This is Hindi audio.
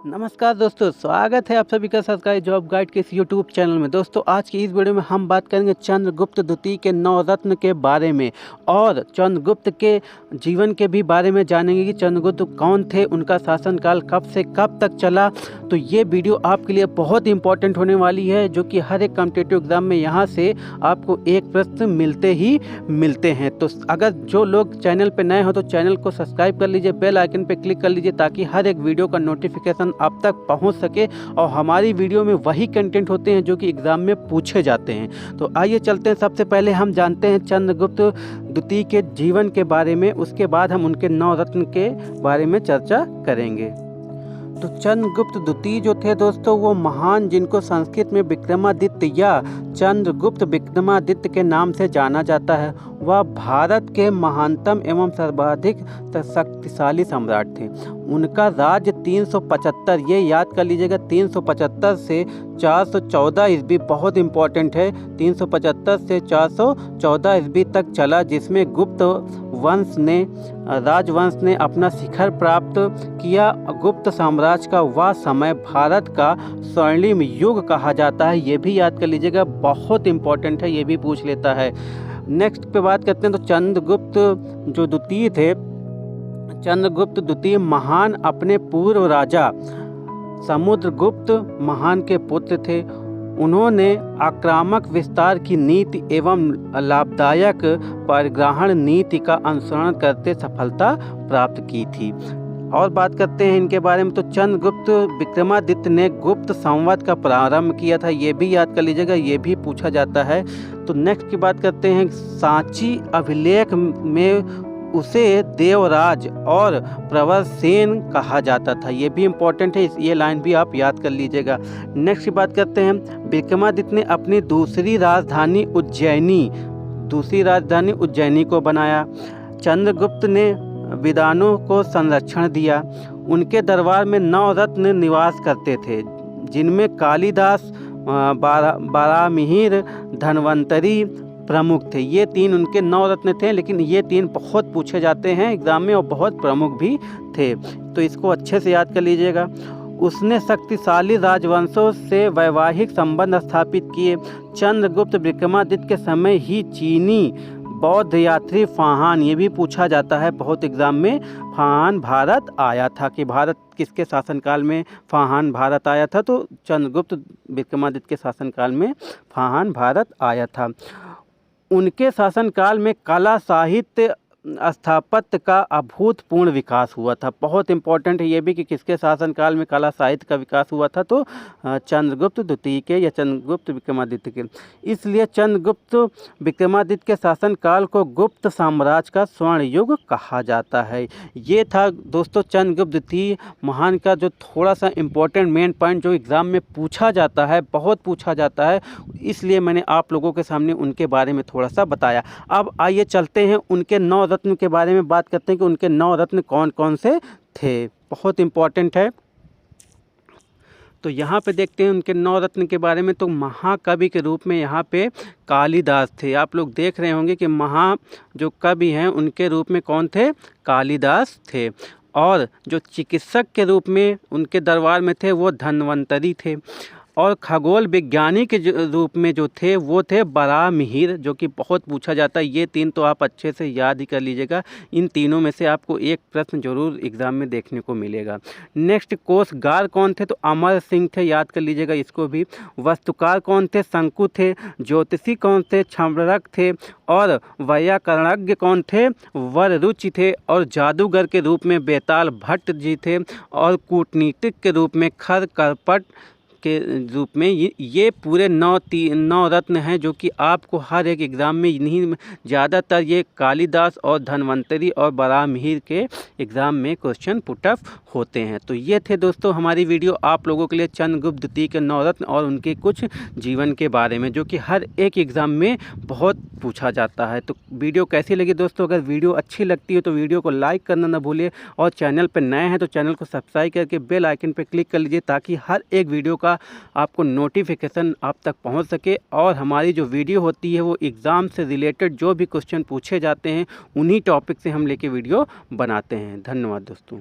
नमस्कार दोस्तों, स्वागत है आप सभी का सरकारी जॉब गाइड के इस यूट्यूब चैनल में। दोस्तों आज की इस वीडियो में हम बात करेंगे चंद्रगुप्त द्वितीय के नवरत्न के बारे में और चंद्रगुप्त के जीवन के भी बारे में जानेंगे कि चंद्रगुप्त कौन थे, उनका शासनकाल कब से कब तक चला। तो ये वीडियो आपके लिए बहुत इंपॉर्टेंट होने वाली है, जो कि हर एक कॉम्पिटिटिव एग्जाम में यहाँ से आपको एक प्रश्न मिलते ही मिलते हैं। तो अगर जो लोग चैनल पर नए हो तो चैनल को सब्सक्राइब कर लीजिए, बेल आइकन पर क्लिक कर लीजिए, ताकि हर एक वीडियो का नोटिफिकेशन आप तक पहुंच सके। और हमारी वीडियो में वही कंटेंट होते हैं जो कि एग्ज़ाम में पूछे जाते हैं। तो आइए चलते हैं, सबसे पहले हम जानते हैं चंद्रगुप्त द्वितीय के जीवन के बारे में, उसके बाद हम उनके नवरत्न के बारे में चर्चा करेंगे। तो चंद्रगुप्त द्वितीय जो थे दोस्तों, वो महान, जिनको संस्कृत में विक्रमादित्य या चंद्रगुप्त विक्रमादित्य के नाम से जाना जाता है, वह भारत के महानतम एवं सर्वाधिक शक्तिशाली सम्राट थे। उनका राज्य 375, ये याद कर लीजिएगा, 375 से 414 ईस्वी, बहुत इंपॉर्टेंट है, 375 से 414 ईस्वी तक चला, जिसमें गुप्त वंश ने, राजवंश ने अपना शिखर प्राप्त किया। गुप्त साम्राज्य का वह समय भारत का स्वर्णिम युग कहा जाता है, ये भी याद कर लीजिएगा, बहुत इंपॉर्टेंट है, ये भी पूछ लेता है। नेक्स्ट पे बात करते हैं तो चंद्रगुप्त जो द्वितीय थे, चंद्रगुप्त द्वितीय महान अपने पूर्व राजा समुद्रगुप्त महान के पुत्र थे। उन्होंने आक्रामक विस्तार की नीति एवं लाभदायक परिग्रहण नीति का अनुसरण करते सफलता प्राप्त की थी। और बात करते हैं इनके बारे में तो चंद्रगुप्त विक्रमादित्य ने गुप्त संवत का प्रारंभ किया था, ये भी याद कर लीजिएगा, ये भी पूछा जाता है। तो नेक्स्ट की बात करते हैं, सांची अभिलेख में उसे देवराज और प्रवरसेन कहा जाता था, ये भी इम्पोर्टेंट है, ये लाइन भी आप याद कर लीजिएगा। नेक्स्ट की बात करते हैं, विक्रमादित्य ने अपनी दूसरी राजधानी उज्जैनी को बनाया। चंद्रगुप्त ने विद्वानों को संरक्षण दिया। उनके दरबार में 9 रत्न निवास करते थे, जिनमें कालिदास, बारामिहिर, धन्वंतरी प्रमुख थे। ये 3 उनके 9 रत्न थे, लेकिन ये 3 बहुत पूछे जाते हैं एग्जाम में और बहुत प्रमुख भी थे, तो इसको अच्छे से याद कर लीजिएगा। उसने शक्तिशाली राजवंशों से वैवाहिक संबंध स्थापित किए। चंद्रगुप्त विक्रमादित्य के समय ही चीनी बौद्ध यात्री फाहान, ये भी पूछा जाता है बहुत एग्जाम में, फाहान भारत आया था, कि भारत किसके शासनकाल में फाहान भारत आया था, तो चंद्रगुप्त विक्रमादित्य के शासनकाल में फाहान भारत आया था। उनके शासनकाल में कला, साहित्य, स्थापत्य का अभूतपूर्ण विकास हुआ था। बहुत इंपॉर्टेंट है ये भी कि किसके शासनकाल में कला साहित्य का विकास हुआ था, तो चंद्रगुप्त द्वितीय के या चंद्रगुप्त विक्रमादित्य के। इसलिए चंद्रगुप्त विक्रमादित्य के शासनकाल को गुप्त साम्राज्य का स्वर्ण युग कहा जाता है। ये था दोस्तों चंद्रगुप्त द्वितीय महान का जो थोड़ा सा इम्पोर्टेंट मेन पॉइंट, जो एग्ज़ाम में पूछा जाता है, बहुत पूछा जाता है, इसलिए मैंने आप लोगों के सामने उनके बारे में थोड़ा सा बताया। अब आइए चलते हैं उनके 9 रत्न के बारे में बात करते हैं कि उनके 9 रत्न कौन कौन से थे, बहुत इम्पॉर्टेंट है। तो यहाँ पे देखते हैं उनके 9 रत्न के बारे में। तो महाकवि के रूप में यहाँ पे कालिदास थे। आप लोग देख रहे होंगे कि जो कवि हैं उनके रूप में कौन थे, कालिदास थे। और जो चिकित्सक के रूप में उनके दरबार में थे वो धन्वंतरी थे। और खगोल विज्ञानी के रूप में जो थे वो थे बारामिहिर, जो कि बहुत पूछा जाता है। ये 3 तो आप अच्छे से याद ही कर लीजिएगा, इन तीनों में से आपको एक प्रश्न जरूर एग्जाम में देखने को मिलेगा। नेक्स्ट कोषगार कौन थे, तो अमर सिंह थे, याद कर लीजिएगा इसको भी। वस्तुकार कौन थे, शंकु थे। ज्योतिषी कौन थे, छम्रक थे। और वैयाकरणज्ञ कौन थे, वररुचि थे। और जादूगर के रूप में बेताल भट्ट जी थे। और कूटनीतिक के रूप में खरकपट के रूप में ये पूरे 9 रत्न हैं, जो कि आपको हर एक एग्ज़ाम में इन्हीं, ज़्यादातर ये कालिदास और धन्वंतरी और बारामिहिर के एग्ज़ाम में क्वेश्चन पुटअप होते हैं। तो ये थे दोस्तों हमारी वीडियो आप लोगों के लिए चंद्रगुप्त द्वितीय के 9 रत्न और उनके कुछ जीवन के बारे में, जो कि हर एक एग्ज़ाम में बहुत पूछा जाता है। तो वीडियो कैसी लगी दोस्तों, अगर वीडियो अच्छी लगती है तो वीडियो को लाइक करना ना भूलिए, और चैनल पर नए हैं तो चैनल को सब्सक्राइब करके बेल आइकन पर क्लिक कर लीजिए, ताकि हर एक वीडियो का आपको नोटिफिकेशन आप तक पहुंच सके। और हमारी जो वीडियो होती है वो एग्ज़ाम से रिलेटेड जो भी क्वेश्चन पूछे जाते हैं उन्हीं टॉपिक से हम लेके वीडियो बनाते हैं। धन्यवाद दोस्तों।